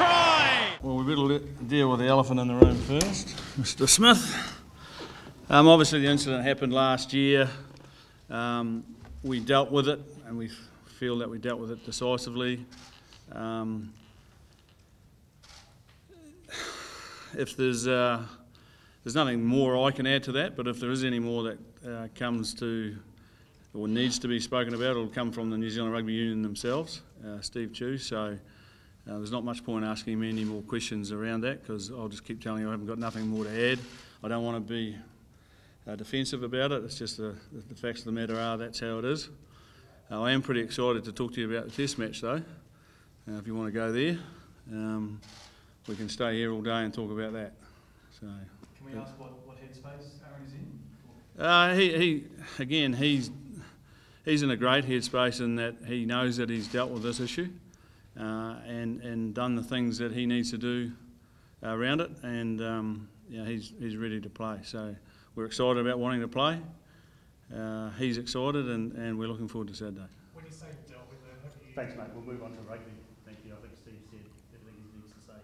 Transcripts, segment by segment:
try! Well, we better deal with the elephant in the room first, Mr. Smith. Obviously the incident happened last year. We dealt with it, and we feel that we dealt with it decisively. If there's nothing more I can add to that, but if there is any more that comes to or needs to be spoken about, it'll come from the New Zealand Rugby Union themselves, Steve Chu. So there's not much point asking me any more questions around that, because I'll just keep telling you I haven't got nothing more to add. I don't want to be defensive about it. It's just the facts of the matter are that's how it is. I am pretty excited to talk to you about the Test match though. If you want to go there, we can stay here all day and talk about that. So, can we ask what headspace Aaron is in? He's in a great headspace in that he knows that he's dealt with this issue and done the things that he needs to do around it, and he's ready to play. So we're excited about wanting to play. He's excited, and we're looking forward to Saturday. When you say dealt with it, have you... Thanks, mate. We'll move on to rugby. Thank you. I think Steve said everything he needs to say.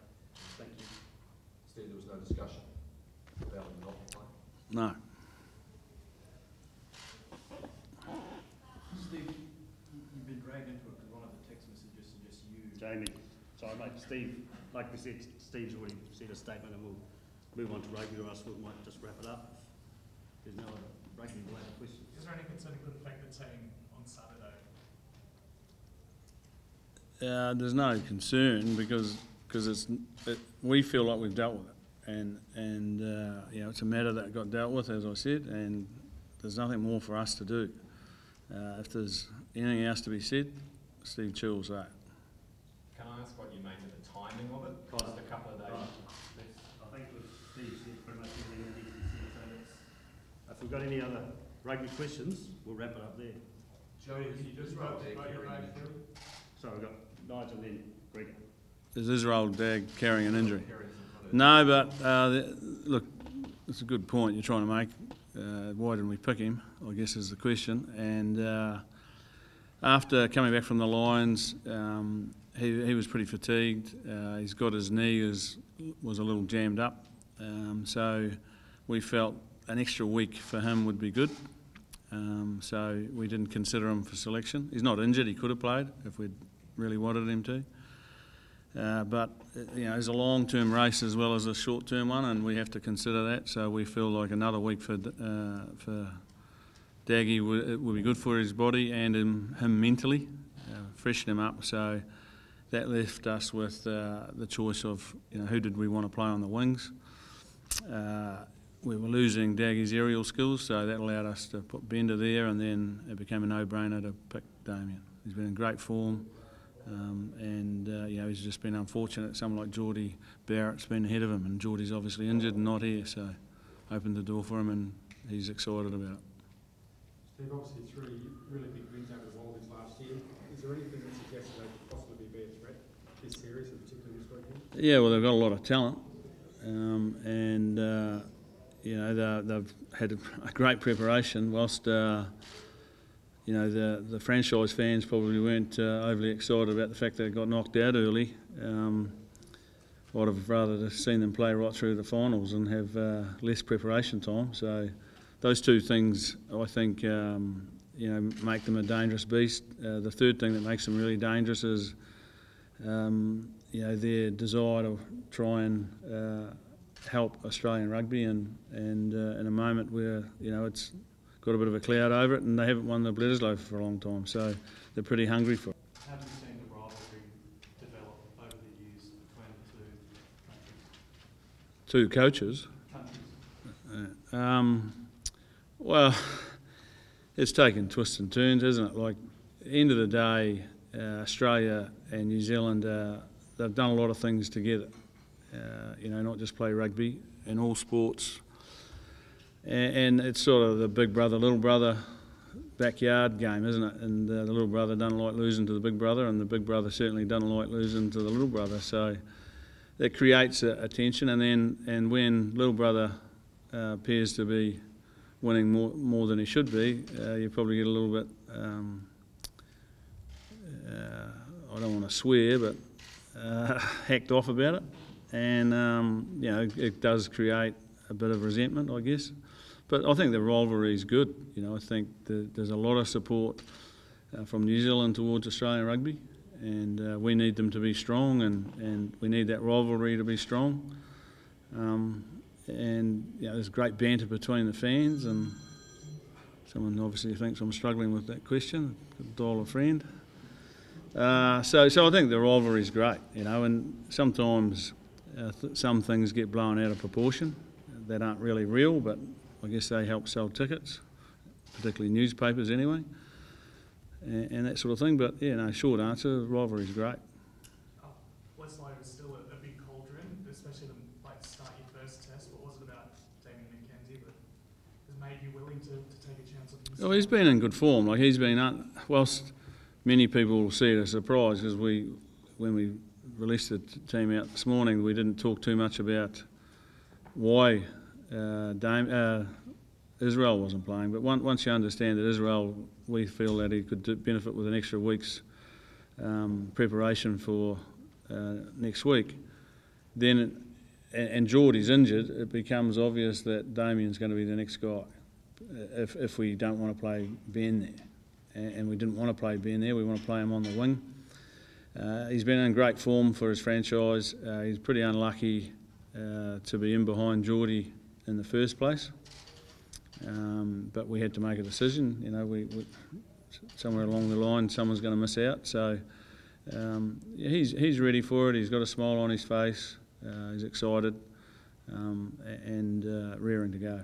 Thank you. Steve, there was no discussion about him not playing? No. Steve, you've been dragged into it because one of the text messages suggests you... Jamie. Sorry, mate. Steve, like we said, Steve's already said a statement, and we'll move on to rugby, or else we might just wrap it up. There's no other rugby-related questions. Is there any concern it could affect the team on Saturday? There's no concern because we feel like we've dealt with it, and it's a matter that got dealt with, as I said, and there's nothing more for us to do. If there's anything else to be said, Steve Chu will say it. Can I ask what you make of the timing of it? Just a couple of days. I think Steve said pretty much everything that needs to be said, so that's... If we've got any other rugby questions, we'll wrap it up there. Joe, can you just roll there carrying an injury? So we've got Nigel and then Gregor. Is Israel Dag carrying an injury? No, but look, it's a good point you're trying to make. Why didn't we pick him, I guess is the question. And after coming back from the Lions, he was pretty fatigued. He's got his knee was a little jammed up. So we felt an extra week for him would be good. So we didn't consider him for selection. He's not injured, he could have played if we'd really wanted him to. But it's a long-term race as well as a short-term one, and we have to consider that. So we feel like another week for Daggy would be good for his body and him mentally, freshen him up. So that left us with the choice of who did we want to play on the wings. We were losing Daggy's aerial skills, so that allowed us to put Bender there, and then it became a no-brainer to pick Damien. He's been in great form. He's just been unfortunate. Someone like Geordie Barrett's been ahead of him, and Geordie's obviously injured and not here, so opened the door for him, and he's excited about it. Steve, obviously 3 really big wins over the Wallabies last year. Is there anything that suggests they could possibly be a threat this series, and particularly this weekend? Yeah, well, they've got a lot of talent, they've had a great preparation, whilst the franchise fans probably weren't overly excited about the fact that they got knocked out early. I'd have rather seen them play right through the finals and have less preparation time. So those two things, I think, make them a dangerous beast. The third thing that makes them really dangerous is, their desire to try and help Australian rugby, and in a moment where it's got a bit of a cloud over it, and they haven't won the Bledisloe for a long time, so they're pretty hungry for it. How have you seen the rivalry develop over the years between the two countries? Two coaches? Well, it's taken twists and turns, isn't it? Like, at the end of the day, Australia and New Zealand, they've done a lot of things together. Not just play rugby, in all sports. And it's sort of the big brother, little brother backyard game, isn't it? And the little brother doesn't like losing to the big brother, and the big brother certainly doesn't like losing to the little brother. So that creates a tension, and when little brother appears to be winning more than he should be, you probably get a little bit, I don't want to swear, but hacked off about it, and you know, it does create a bit of resentment, I guess. But I think the rivalry is good. You know, I think there's a lot of support from New Zealand towards Australian rugby, and we need them to be strong, and we need that rivalry to be strong. And you know, there's great banter between the fans, and someone obviously thinks I'm struggling with that question. Could dial a friend. So I think the rivalry is great, you know, and sometimes some things get blown out of proportion that aren't really real, but I guess they help sell tickets, particularly newspapers anyway, and that sort of thing. But yeah, no, short answer, rivalry is great. Bledisloe was still a big cauldron, especially to start your first test. What was it about Damien McKenzie that has made you willing to take a chance on him? Well, he's been in good form. Like he's been, whilst many people will see it as a surprise, because when we released the team out this morning, we didn't talk too much about why Israel wasn't playing. But once you understand that Israel, we feel that he could benefit with an extra week's preparation for next week, then and Geordie's injured, it becomes obvious that Damien's going to be the next guy if we don't want to play Ben there. And we didn't want to play Ben there, we want to play him on the wing. He's been in great form for his franchise. He's pretty unlucky to be in behind Geordie in the first place. But we had to make a decision. You know, we somewhere along the line, someone's going to miss out. So he's ready for it. He's got a smile on his face. He's excited and raring to go.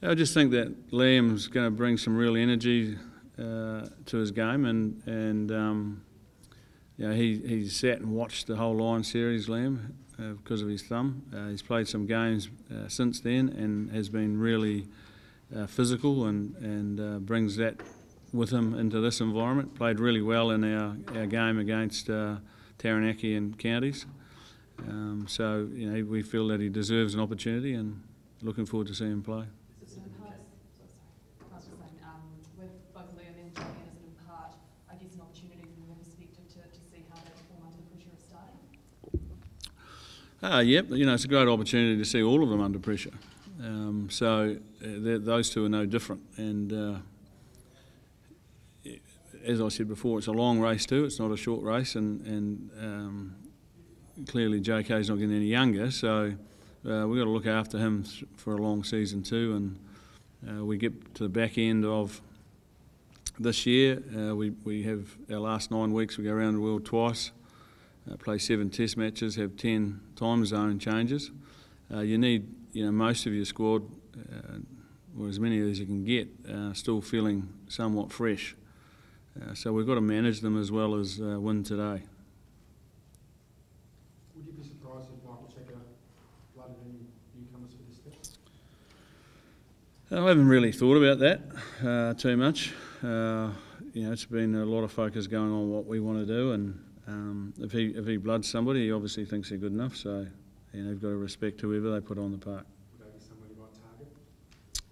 I just think that Liam's going to bring some real energy to his game, and you know, he sat and watched the whole Lions series, Liam, because of his thumb. He's played some games since then and has been really physical and brings that with him into this environment. Played really well in our game against Taranaki and Counties. So you know, we feel that he deserves an opportunity, and looking forward to seeing him play. With both Liam and Damien, is it in part, I guess, an opportunity from your perspective to see how they perform under the pressure of starting? Yep, you know, it's a great opportunity to see all of them under pressure. So those two are no different. And as I said before, it's a long race too. It's not a short race, and clearly JK's not getting any younger. So we've got to look after him for a long season too. And we get to the back end of this year. We have our last 9 weeks. We go around the world twice. Play 7 test matches, have 10 time zone changes. You need, you know, most of your squad, or as many as you can get, still feeling somewhat fresh. So we've got to manage them as well as win today. Would you be surprised if Michael Checker blooded any newcomers for this test? I haven't really thought about that too much. You know, it's been a lot of focus going on what we want to do, and if he bloods somebody, he obviously thinks they're good enough. So you know, you've got to respect whoever they put on the park. Would they be somebody you might target?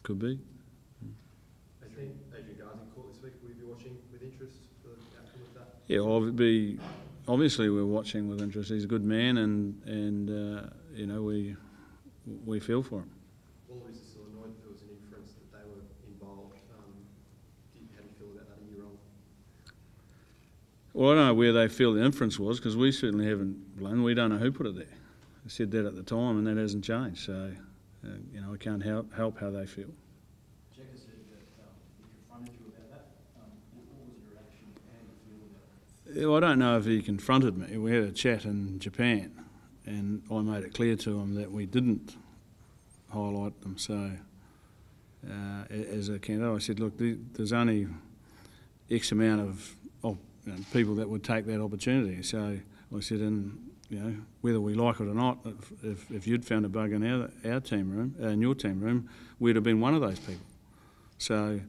Could be. Adrian Garzi caught this week. Will you be watching with interest for the outcome of that? Yeah, obviously we're watching with interest. He's a good man, and you know, we feel for him. Wallabies are still annoyed that there was an inference that they were involved. How do you feel about that a year on? Well, I don't know where they feel the inference was, because we certainly haven't blown. We don't know who put it there. I said that at the time, and that hasn't changed. So you know, I can't help how they feel. Checker said that he confronted you about that. What was your reaction? How do you feel about it? Well, I don't know if he confronted me. We had a chat in Japan, and I made it clear to him that we didn't highlight them. So as a candidate, I said, look, there's only X amount of you know, people that would take that opportunity. So I said, and you know, whether we like it or not, if you'd found a bug in our team room, in your team room, we'd have been one of those people. So,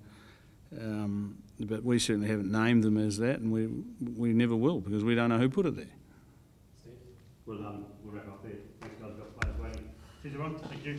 but we certainly haven't named them as that, and we never will, because we don't know who put it there. Steve? We'll wrap up there. Thanks, guys. We've got players waiting. Cheers, everyone. Thank you.